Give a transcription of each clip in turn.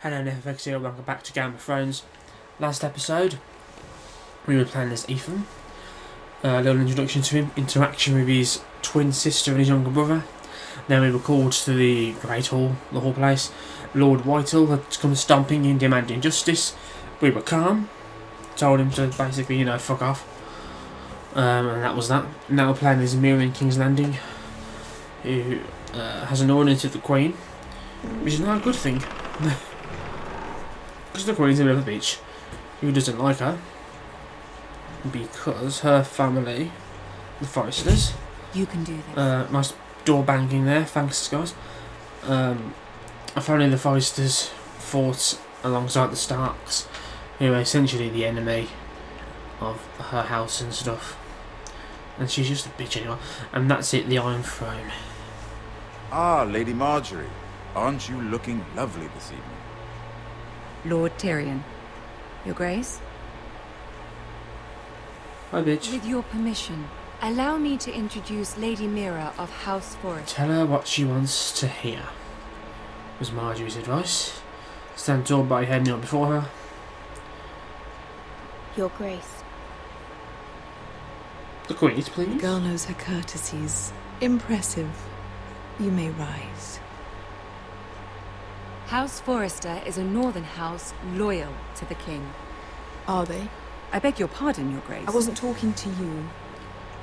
Hello, Netflix here. Welcome back to Game of Thrones. Last episode, we were playing as Ethan. A little introduction to him, interaction with his twin sister and his younger brother. Then we were called to the Great Hall, the Hall Place. Lord Whitehall had come stomping in, demanding justice. We were calm. Told him to basically, fuck off. And that was that. Now we're playing as Mira in King's Landing, who has an ordinance of the Queen, which is not a good thing. Because the Queen's a bit of a bitch who doesn't like her, because her family, the Forresters. You can do this. Nice door banging there, thanks guys. Apparently the Forresters fought alongside the Starks, who are essentially the enemy of her house and stuff. And she's just a bitch anyway. And that's it, the Iron Throne. Ah, Lady Marjorie. Aren't you looking lovely this evening? Lord Tyrion. Your Grace? Hi bitch. With your permission, allow me to introduce Lady Mira of House Forrester. Tell her what she wants to hear, was Marjorie's advice. Stand tall by your head, kneel before her. Your Grace. The Queen, The please. girl knows her courtesies. Impressive. You may rise. House Forrester is a northern house loyal to the king. Are they? I beg your pardon, Your Grace. I wasn't talking to you.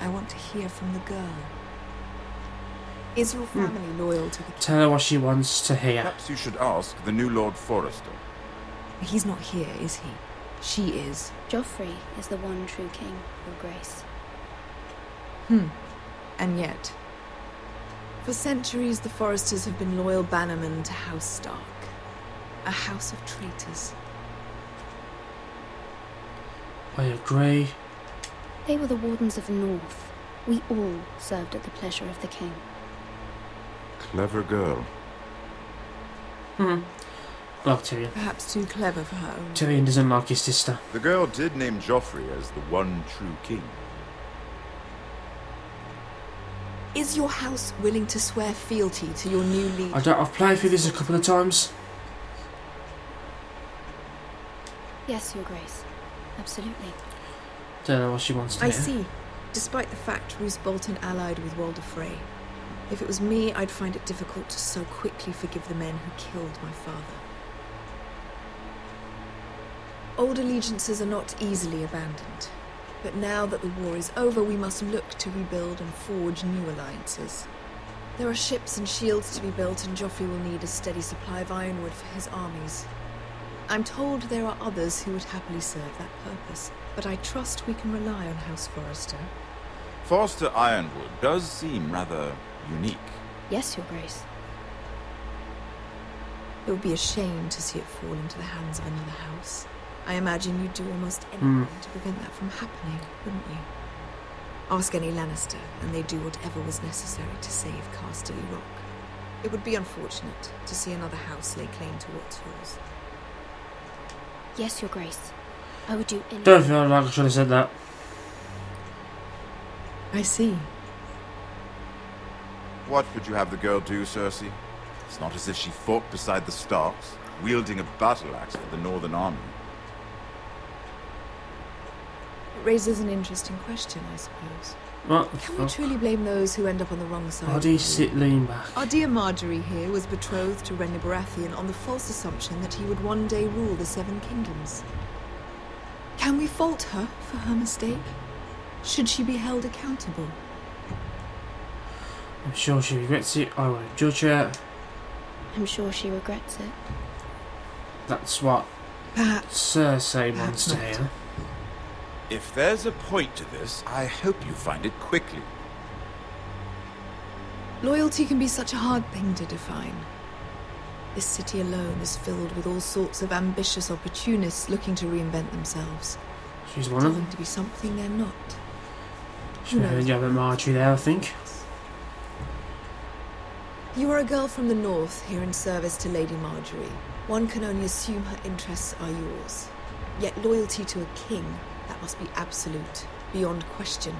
I want to hear from the girl. Is your family loyal to the king? Tell her what she wants to hear. Perhaps you should ask the new Lord Forrester. He's not here, is he? She is. Joffrey is the one true king, Your Grace. And yet, for centuries the Forresters have been loyal bannermen to House Stark. A house of traitors. I agree. They were the Wardens of the North. We all served at the pleasure of the king. Clever girl. Like Tyrion. Perhaps too clever for her own. Tyrion doesn't like his sister. The girl did name Joffrey as the one true king. Is your house willing to swear fealty to your new leader? I've played through this a couple of times. Yes, Your Grace. Absolutely. Tell her what she wants to I hear. see. Despite the fact Roose Bolton allied with Walder Frey, if it was me, I'd find it difficult to so quickly forgive the men who killed my father. Old allegiances are not easily abandoned. But now that the war is over, we must look to rebuild and forge new alliances. There are ships and shields to be built, and Joffrey will need a steady supply of ironwood for his armies. I'm told there are others who would happily serve that purpose, but I trust we can rely on House Forrester. Forrester Ironwood does seem rather unique. Yes, Your Grace. It would be a shame to see it fall into the hands of another house. I imagine you'd do almost anything to prevent that from happening, wouldn't you? Ask any Lannister, and they'd do whatever was necessary to save Casterly Rock. It would be unfortunate to see another house lay claim to what's yours. Yes, Your Grace. I would do anything. Don't feel like I should have said that. I see. What would you have the girl do, Cersei? It's not as if she fought beside the Starks, wielding a battle axe for the Northern Army. It raises an interesting question, I suppose. What the Can we fuck? truly blame those who end up on the wrong side? Body sit lean back. Our dear Marjorie here was betrothed to Renly Baratheon on the false assumption that he would one day rule the Seven Kingdoms. Can we fault her for her mistake? Should she be held accountable? I'm sure she regrets it. I won't judge her. I'm sure she regrets it. That's what Perhaps. Cersei wants to not. hear. If there's a point to this, I hope you find it quickly. Loyalty can be such a hard thing to define. This city alone is filled with all sorts of ambitious opportunists looking to reinvent themselves. She's one of them. Pretending to be something they're not. She had a job at Marjorie there, I think. You are a girl from the north, here in service to Lady Marjorie. One can only assume her interests are yours. Yet loyalty to a king, that must be absolute, beyond question.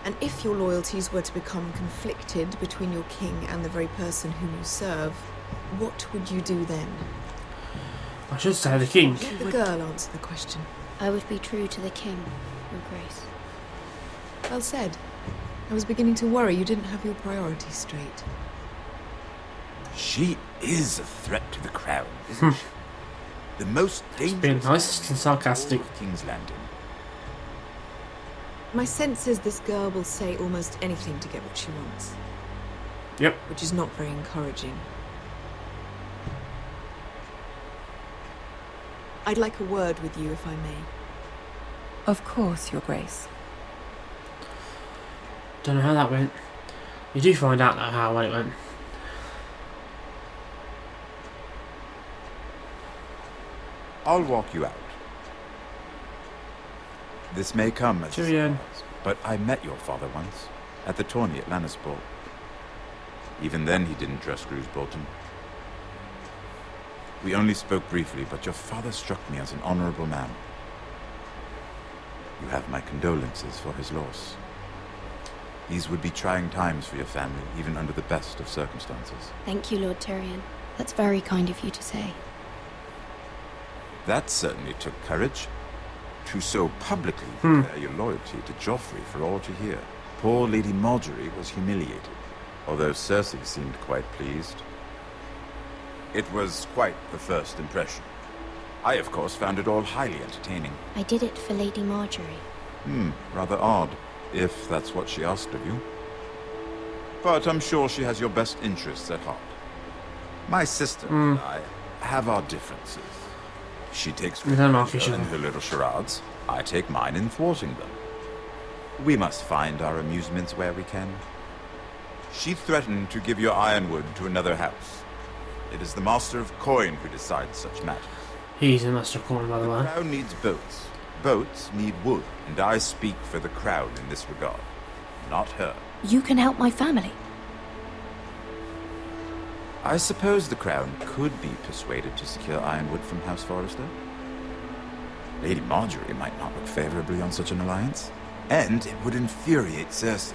And if your loyalties were to become conflicted between your king and the very person whom you serve, What would you do then? I should say the king. Let the girl answer the question. I would be true to the king, Your Grace. Well said. I was beginning to worry you didn't have your priorities straight. She is a threat to the crown, isn't she? The most dangerous Being nice and sarcastic. of King's Landing. My sense is this girl will say almost anything to get what she wants, Yep. which is not very encouraging. I'd like a word with you, if I may. Of course, Your Grace. Don't know how that went. You do find out though how well it went. I'll walk you out. This may come as a Cheerio. surprise, but I met your father once, at the tourney at Lannisport. Even then he didn't trust Roose Bolton. We only spoke briefly, but your father struck me as an honorable man. You have my condolences for his loss. These would be trying times for your family, even under the best of circumstances. Thank you, Lord Tyrion. That's very kind of you to say. That certainly took courage. To so publicly declare your loyalty to Joffrey for all to hear. Poor Lady Margaery was humiliated, although Cersei seemed quite pleased. It was quite the first impression. I, of course, found it all highly entertaining. I did it for Lady Margaery. Rather odd, if that's what she asked of you. But I'm sure she has your best interests at heart. My sister and I have our differences. She takes We don't like each pleasure in other. her little charades. I take mine in thwarting them. We must find our amusements where we can. She threatened to give your ironwood to another house. It is the Master of Coin who decides such matters. He's a master of coin, by the The way. crown needs boats. Boats need wood, and I speak for the crown in this regard. Not her. You can help my family. I suppose the crown could be persuaded to secure ironwood from House Forrester. Lady Margaery might not look favorably on such an alliance, and it would infuriate Cersei.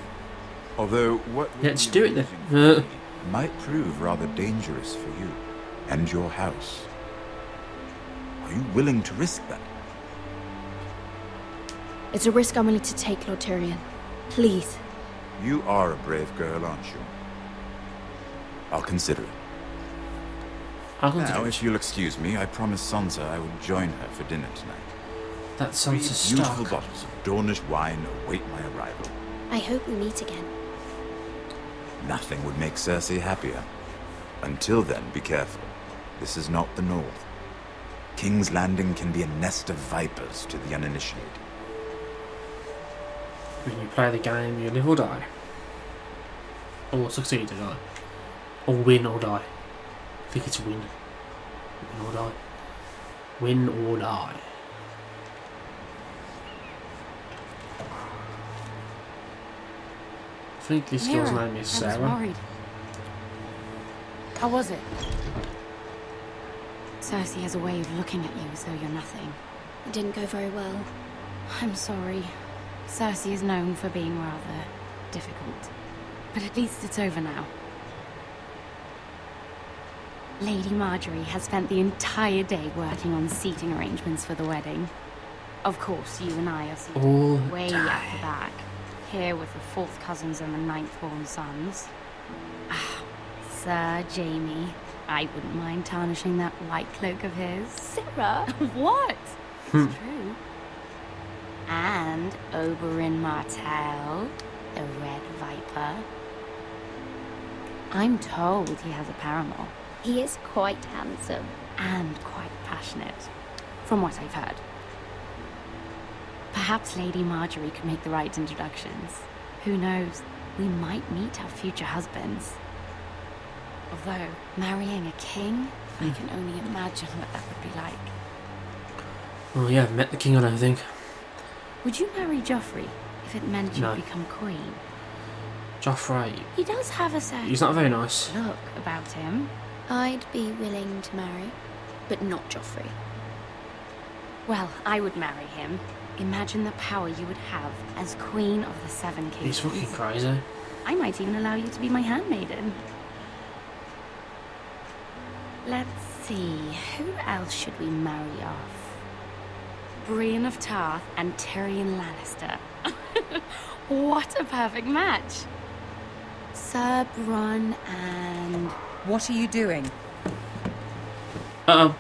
Although what would Let's be do it then. amusing for me might prove rather dangerous for you and your house. Are you willing to risk that? It's a risk I'm willing to take, Lord Tyrion. Please. You are a brave girl, aren't you? I'll consider it. I'll Now, consider if it. you'll excuse me, I promised Sansa I would join her for dinner tonight. That Three Sansa beautiful Stark. bottles of Dornish wine await my arrival. I hope we meet again. Nothing would make Cersei happier. Until then, be careful. This is not the North. King's Landing can be a nest of vipers to the uninitiated. When you play the game, you live or die. Or succeed or die. Or win or die. I think it's win. Win or die. Win or die. I think this girl's Mira, name is I was Sarah. worried. How was it? Cersei has a way of looking at you as though you're nothing. It didn't go very well. I'm sorry. Cersei is known for being rather difficult. But at least it's over now. Lady Margaery has spent the entire day working on seating arrangements for the wedding. Of course, you and I are seated All way day. at the back. Here with the 4th cousins and the 9th-born sons. Ah, Sir Jaime. I wouldn't mind tarnishing that white cloak of his. Sarah! What? It's true. And Oberyn Martell, the Red Viper. I'm told he has a paramour. He is quite handsome. And quite passionate, from what I've heard. Perhaps Lady Margaery could make the right introductions. Who knows? We might meet our future husbands. Although, marrying a king, I can only imagine what that would be like. Oh yeah, I've met the king, I don't think. Would you marry Joffrey if it meant you'd No. become queen? Joffrey. He does have a certain He's not very nice. look about him. I'd be willing to marry, but not Joffrey. Well, I would marry him. Imagine the power you would have as Queen of the Seven He's Kingdoms. fucking crazy. I might even allow you to be my handmaiden. Let's see, who else should we marry off? Brienne of Tarth and Tyrion Lannister. What a perfect match! Sir Bronn and... What are you doing? Uh-oh.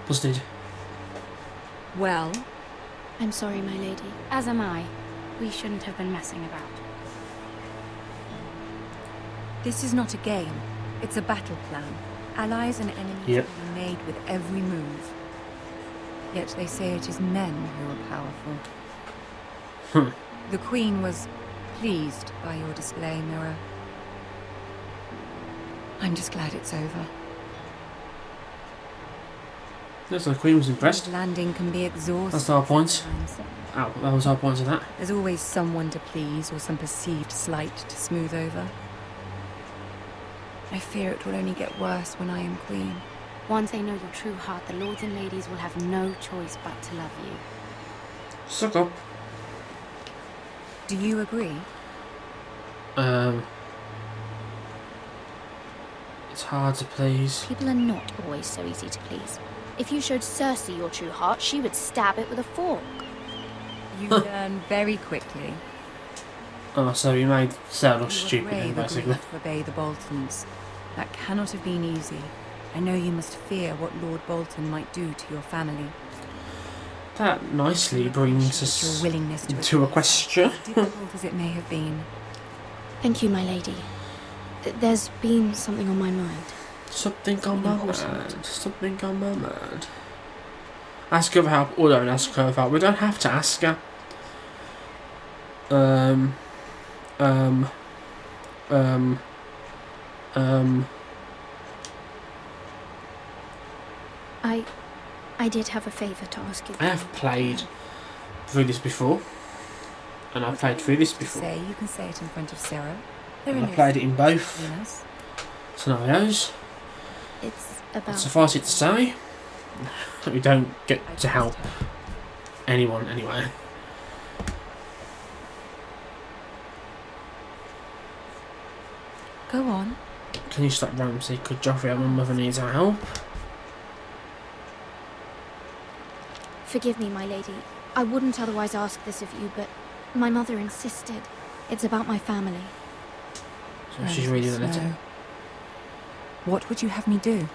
Busted. Well, I'm sorry, my lady. As am I. We shouldn't have been messing about. this is not a game. It's a battle plan. Allies and enemies Yep. will be made with every move. Yet they say it is men who are powerful. The Queen was pleased by your display, Mira. I'm just glad it's over. Yes, the Queen was impressed. Landing can be exhausting. That's our point. sometimes. Oh, that was our point of that. There's always someone to please or some perceived slight to smooth over. I fear it will only get worse when I am Queen. Once they know your true heart, the lords and ladies will have no choice but to love you. Suck up. Do you agree? It's hard to please. People are not always so easy to please. If you showed Cersei your true heart, she would stab it with a fork. You learn very quickly. Oh, so you made sound You were stupid then, brave basically. agreed to obey the Boltons. That cannot have been easy. I know you must fear what Lord Bolton might do to your family. That nicely brings Appreciate us your willingness to into a question. as difficult as it may have been. Thank you, my lady. There's been something on my mind. Something on my important. mind. Something on my mind. Ask her for help or don't ask her for help. We don't have to ask her. I did have a favour to ask you. I have played through this before. And I've played through this before. Say you can say it in front of Sarah. There And are I no played it in both between us. scenarios. It's And about... suffice it to say that we don't get I to help trust her. anyone anyway. Go on. Can you stop Ramsay? Could Joffrey have my mother needs our help? Forgive me, my lady. I wouldn't otherwise ask this of you, but my mother insisted. It's about my family. So she's reading the letter. Snow. What would you have me do?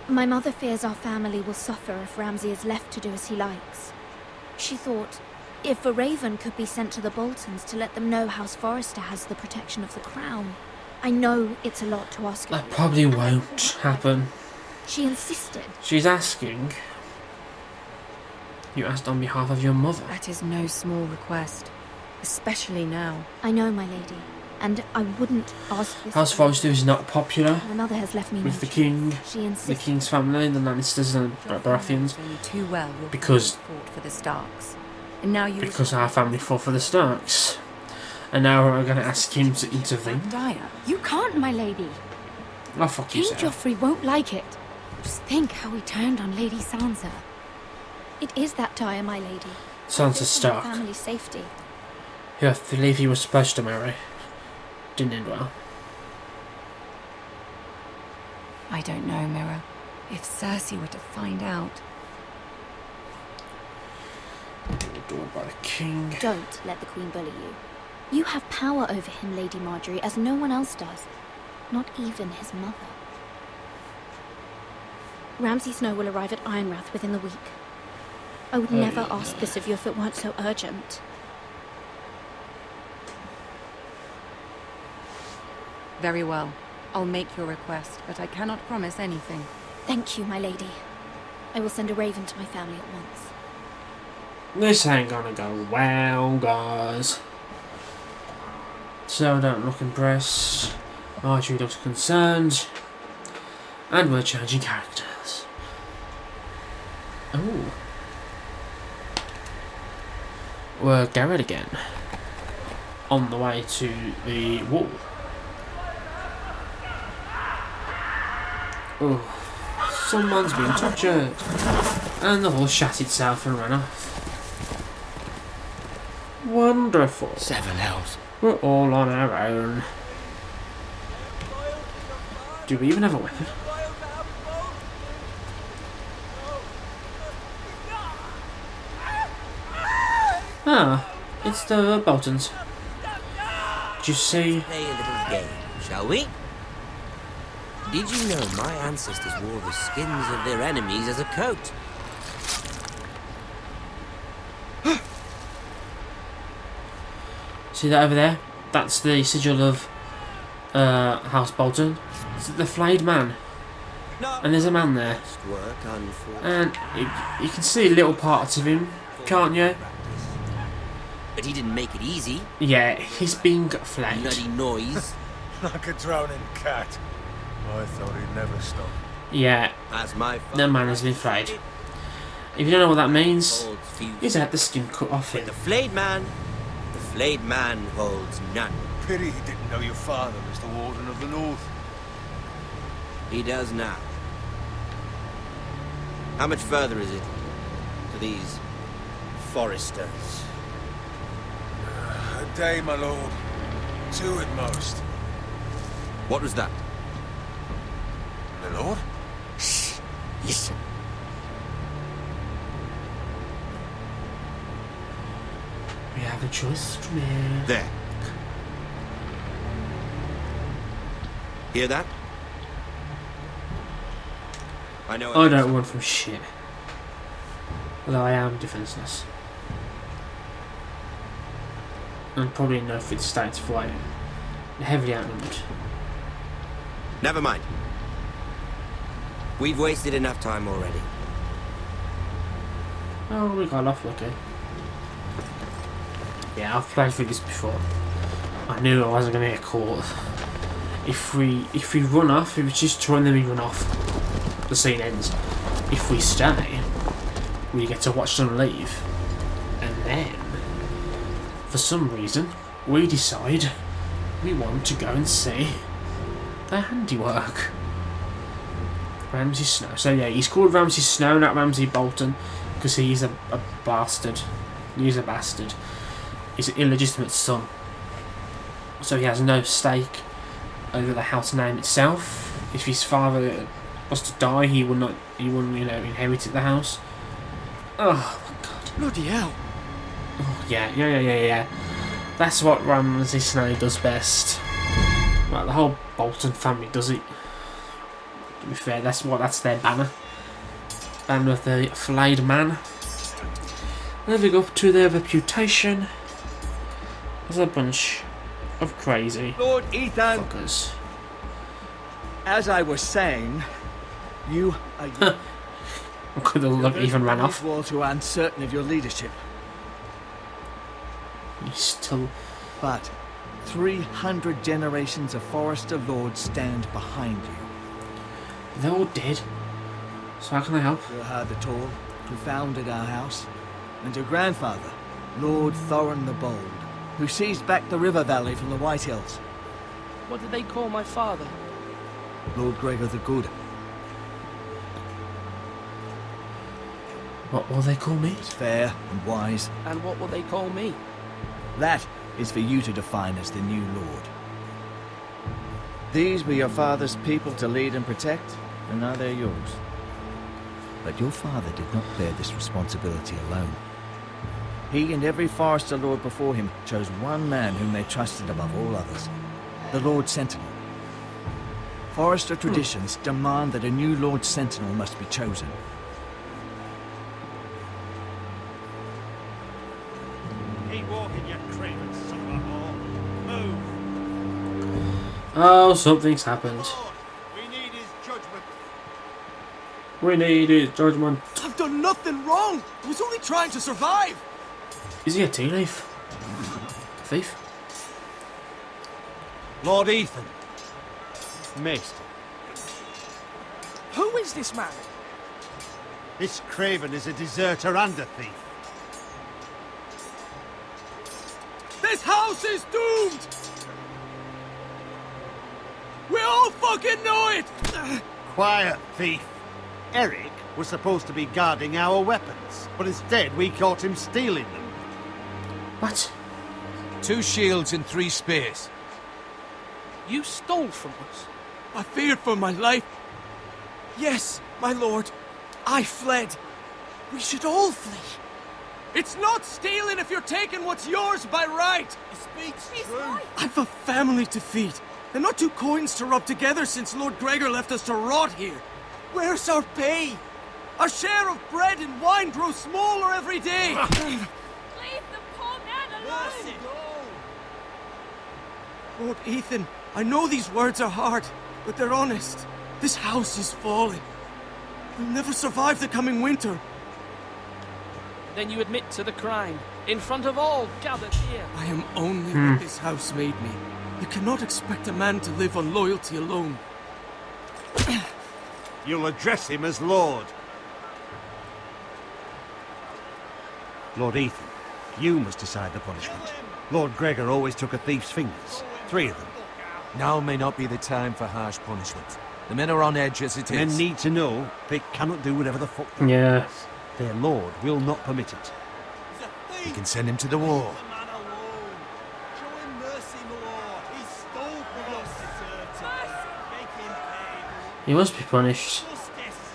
My mother fears our family will suffer if Ramsay is left to do as he likes. She thought, if a raven could be sent to the Boltons to let them know House Forrester has the protection of the crown. I know it's a lot to ask of That you. probably won't happen. She insisted. She's asking. You asked on behalf of your mother. That is no small request. Especially now. I know, my lady, and I wouldn't ask this. House of you. Forrester is not popular My mother has left me with no the choice. king, She the insisted. king's family, the Lannisters and the Baratheons. Only too well your Because- family fought for the Starks. And now you Because our family fought for the Starks. And now we're going to ask him to intervene. dire. You can't, my lady. Oh, fuck you, King Sarah. Joffrey won't like it. Just think how he turned on Lady Sansa. It is that dire, my lady. Sansa This is Stark. my family's safety. Who I believe he was supposed to marry. Didn't end well. I don't know, Mira. If Cersei were to find out. Adored by the king. Don't let the Queen bully you. You have power over him, Lady Marjorie, as no one else does. Not even his mother. Ramsay Snow will arrive at Ironrath within the week. I would never ask this of you if it weren't so urgent. Very well. I'll make your request, but I cannot promise anything. Thank you, my lady. I will send a raven to my family at once. This ain't gonna go well, guys. So don't look impressed. Marjorie looks concerned. And we're changing characters. Ooh. We're Garrett again. On the way to the wall. Oh. Someone's been tortured. And the horse shat itself and ran off. Wonderful. 7 elves. We're all on our own. Do we even have a weapon? Ah, it's the Boltons. Did you see? Play a little game, shall we? Did you know my ancestors wore the skins of their enemies as a coat? See that over there? That's the sigil of House Bolton. It's the flayed man. And there's a man there. And you can see little parts of him, can't you? But he didn't make it easy. Yeah, he's being flayed. Bloody noise. Like a drowning cat. I thought he'd never stop. Yeah, As my that man has been flayed. If you don't know what that means, holds few. he's had the skin cut off him. The flayed man holds none. Pity he didn't know your father was the Warden of the North. He does now. How much further is it to these Forresters? A day, my lord. 2 at most. What was that? My lord? Shh. Listen. We have a choice to make. There. Hear that? I know. I don't run from shit. Although I am defenseless. And probably no fit state to fight. Heavily outnumbered. Never mind. We've wasted enough time already. Oh, we got off lucky. Yeah, I've played through this before. I knew I wasn't going to get caught. If we run off, it was just trying them to run off. The scene ends. If we stay, we get to watch them leave. And then, for some reason, we decide we want to go and see their handiwork. Ramsay Snow. So yeah, he's called Ramsay Snow, not Ramsay Bolton, because he's a bastard. He's a bastard. He's an illegitimate son. So he has no stake over the house name itself. If his father was to die, he wouldn't, inherit the house. Oh my god. Bloody hell. Oh, yeah. That's what Ramsay Snow does best. Well, the whole Bolton family does it. To be fair, that's their banner. Banner of the flayed man. Living up to their reputation as a bunch of crazy Lord Ethan, fuckers. as I was saying, you are Could have even ran off. Well, too uncertain of your leadership, He's still. but 300 generations of Forrester lords stand behind you. They're all dead. So how can I help? Gerhard the Tall, who founded our house, and your grandfather, Lord Thorin the Bold, who seized back the river valley from the White Hills. What did they call my father? Lord Gregor the Good. What will they call me? He was fair and wise. And what will they call me? That is for you to define as the new lord. These were your father's people to lead and protect, and now they're yours. But your father did not bear this responsibility alone. He and every Forrester lord before him chose one man whom they trusted above all others, the Lord Sentinel. Forrester traditions demand that a new Lord Sentinel must be chosen. Keep walking, you craven son of a whore. Move. Oh, something's happened. Lord, we need his judgment. We need his judgment. I've done nothing wrong! I was only trying to survive! Is he a tea leaf? Thief? Lord Ethan. Missed. Who is this man? This craven is a deserter and a thief. This house is doomed! We all fucking know it! Quiet, thief. Eric was supposed to be guarding our weapons, but instead we caught him stealing them. What? 2 shields and 3 spears. You stole from us. I feared for my life. Yes, my lord. I fled. We should all flee. It's not stealing if you're taking what's yours by right! He speaks true. I've a family to feed, and not two coins to rub together since Lord Gregor left us to rot here. Where's our pay? Our share of bread and wine grows smaller every day! Leave the poor man alone! Lord Ethan, I know these words are hard, but they're honest. This house is falling. We'll never survive the coming winter. Then you admit to the crime, in front of all gathered here. I am only what this house made me. You cannot expect a man to live on loyalty alone. You'll address him as Lord. Lord Ethan, you must decide the punishment. Lord Gregor always took a thief's fingers. 3 of them. Now may not be the time for harsh punishment. The men are on edge as it is. Men need to know they cannot do whatever the fuck. Yeah. Their lord will not permit it. We can send him to the war. Leave the man alone. Show him mercy, my lord. He stole from us. Make him pay. He must be punished. Justice.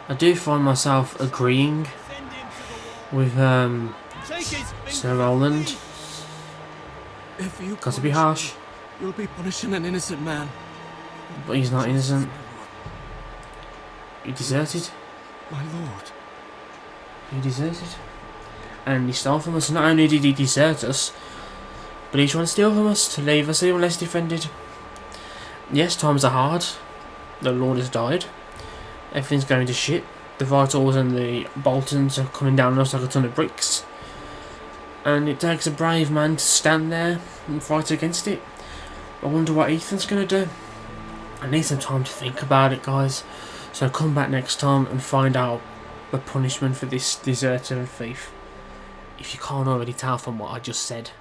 I do find myself agreeing Send him to the wall. with Take his fingers Sir Roland. free. If you Got to be punish harsh, him, you'll be punishing an innocent man. but he's not innocent. He deserted. My lord. He deserted. And he stole from us. Not only did he desert us, but he tried to steal from us to leave us even less defended. Yes, times are hard. The Lord has died. Everything's going to shit. The Vitals and the Boltons are coming down on us like a ton of bricks. And it takes a brave man to stand there and fight against it. I wonder what Ethan's going to do. I need some time to think about it, guys. So come back next time and find out the punishment for this deserter and thief. If you can't already tell from what I just said.